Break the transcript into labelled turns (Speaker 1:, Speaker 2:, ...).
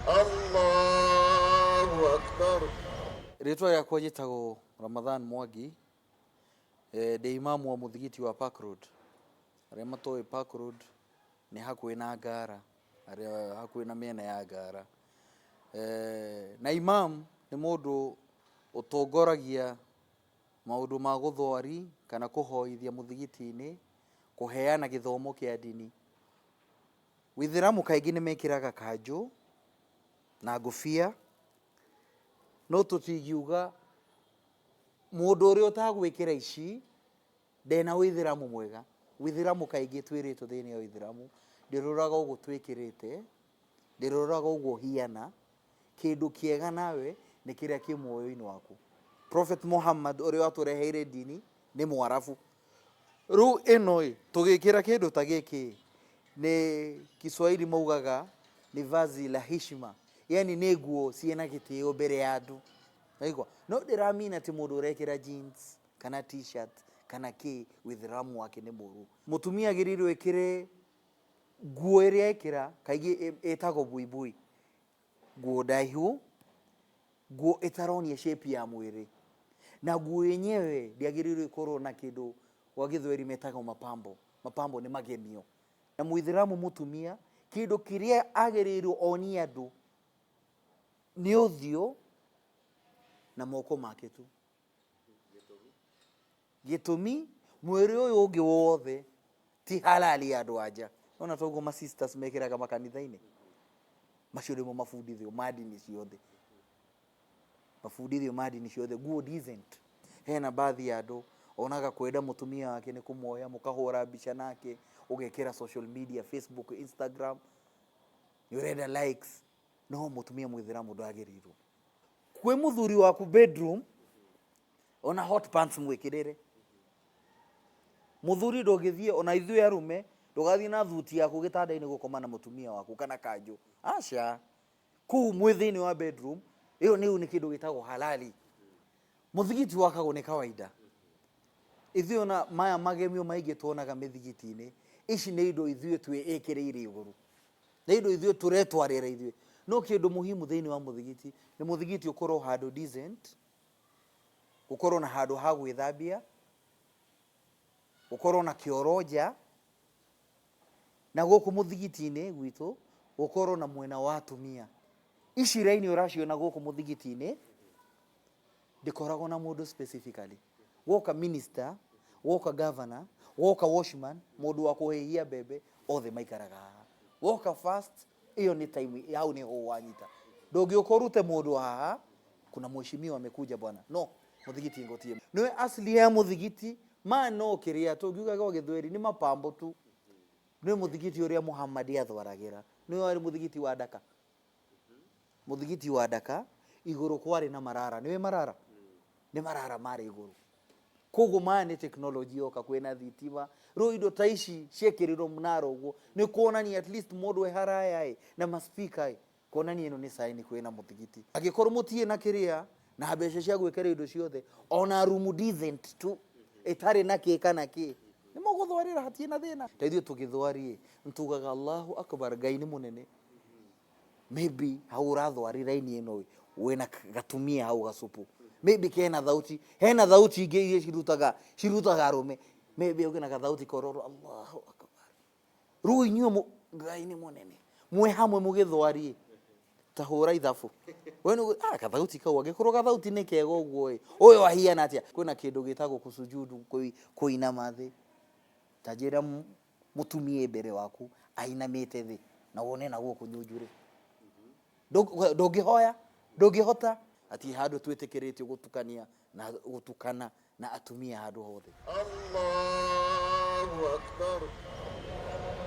Speaker 1: Allahu Akbar.
Speaker 2: Ritwa yakwa njĩtagwo Mwangi, ndĩ imamu wa mũthigiti wa Park Road. Arĩa matoĩ Park Road nĩ hakuhĩ na Ngara, arĩa hakuhĩ na mĩena ya Ngara. Na imam nĩ mũndũ ũtongoragia maũndũ ma gũthwari kana kũhoithia mũthigiti-inĩ, kũheana gĩthomo kĩa ndini. Wĩthĩramu kaingĩ nĩ mekĩraga kanjũ na ngũbia, no tũtingiuga mũndũ ũrĩa ũtagwĩkĩra ici ndena wĩthĩramu mwega. Wĩthĩramu kaingĩ twĩrĩtwo thĩinĩ wa wĩthĩramu, ndĩroraga ũguo twĩkĩrĩte, ndĩroraga ũguo hiana, kĩndũ kĩega nawe nĩ kĩrĩa kĩ muoyo-inĩ waku. Prophet Muhammad ũrĩa watũreheire ndini nĩ Mwarabu. Rĩu ĩno tũgĩkĩra kĩndũ ta gĩkĩ nĩ Kiswahili maugaga ni vazi la heshima, yani nĩ nguo ciena gĩtĩo mbere ya andũ. Aigua, no ndĩramina ti mũndũ ũrekĩra jeans kana t-shirt kana kĩ, wĩthĩramu wake nĩ mũru. Mũtumia agĩrĩirwo ĩkĩre nguo ĩrĩa ekĩra kaingĩ ĩtagwo buibui, nguo ndaihu, nguo ĩtaronia shape ya mwĩrĩ, na nguo yenyewe ndĩagĩrĩirwo ĩkorwo na kĩndũ wa gĩthweri metagwo mapambo. Mapambo nĩ magemio. Na mũithĩramu mũtumia kĩndũ kĩrĩa agĩrĩirwo onie andũ nĩ ũthiũ na moko make tu. Gĩtũmi mwĩrĩ ũyũ ũngĩ wothe ti halali andũ anja. Ona toguo ma sisters mekĩraga makanitha-inĩ, macio nĩmo mabundithio ma ndini ciothe. Mabundithio ma ndini ciothe, nguo decent. Hena baadhi ya andũ onaga kwenda mũtumia wake nĩ kũmuoya mũkahũra mbica nake, ũgekĩra social media, Facebook, Instagram, nĩũrenda likes. No mũtumia mũithĩramu ndagĩrĩirwo. Kwĩ mũthuri waku bedroom ona hot pants mwĩkĩrĩre. Mũthuri ndũngĩthiĩ, ona ithuĩ arume ndũgathiĩ na thuti yaku gĩtanda-inĩ gũkoma na mũtumia waku kana kanjũ. Aca, kũu mwĩ thĩinĩ wa bedroom, ĩyo nĩ kĩndũ gĩtagwo halali. Mũthigiti wakagwo nĩ kawaida. Ithuĩ ona maya magemio maingĩ tuonaga mĩthigiti-inĩ, ici nĩ indo ithuĩ twĩĩkĩrĩire igũrũ, nĩ indo ithuĩ tũretwarĩra ithuĩ. No kĩndũ muhimu thĩinĩ wa mũthigiti nĩ mũthigiti ũkorwo handũ decent, ũkorwo na handũ ha gwĩthambia, ũkorwo na kĩoro nja, na gũkũ mũthigiti-inĩ gwitũ ũkorwo na mwena wa atumia. Ici raini ũraciona gũkũ mũthigiti-inĩ ndĩkoragwo na mũndũ specifically. Woka minister, woka governor, woka washman, mũndũ wa kũhĩhia mbembe, othe maikaraga haha. Woka first, iyo ni time yao ni ho wanyita. Ndũngĩũka ũrute mũndũ haha, kuna mheshimiwa amekuja bwana. No, mũthigiti ngotie. Nĩwe asili ya mũthigiti, no kĩrĩa tũngiugaga gĩthweri nĩ mapambo tu. Nĩwe mũthigiti ũrĩa Muhammad athwaragĩra. Nĩwe warĩ mũthigiti wa Daka. Mũthigiti wa Daka, igũrũ kwarĩ na marara. Nĩwe marara? Nĩ marara marĩ igũrũ. Koguo maya nĩ teknolojia yoka kwĩna thitima. Rĩu indo ta ici ciekĩrĩrwo mnara ũguo nĩ kuonania at least mũndũ haraya na maspika kuonania ĩno nĩ sign kwĩna mũthigiti. Angĩkorwo mũtiĩ na kĩrĩa na mbeca cia gwĩkĩra indo ciothe, ona room decent tu ĩtarĩ na kĩ kana kĩ, nĩ mũgũthwarĩra hatirĩ na thĩna. Ta ithuĩ tũgĩthwari ntugaga Allahu Akbar, Ngai nĩ mũnene. Maybe hau ũrathwarĩra raini ĩno wĩna gatumia hau gacupu, maybe kena thauti, hena thauti ingĩ iria cirutaga arũme, maybe ũgĩna gathauti kororo Allahu Akbar. Rĩu inyuĩ Ngai nĩ mũnene mwĩ hamwe mũgĩthwari ta hũra ithabu. Wewe nĩ gathauti kau angĩkorwo gathauti nĩ kega ũguo ũyũ ahiana atĩa. Kwĩna kĩndũ gĩtagwo kusujudu, kũinama thĩ. Ta njĩra mũtumia mbere waku ainamĩte thĩ na wone na guoko nyunjure. Ndũngĩhoya, ndũngĩhota. Ati handũ twĩtĩkĩrĩtio gũtukana na atumia handũ hothe.
Speaker 1: Allahu Akbar.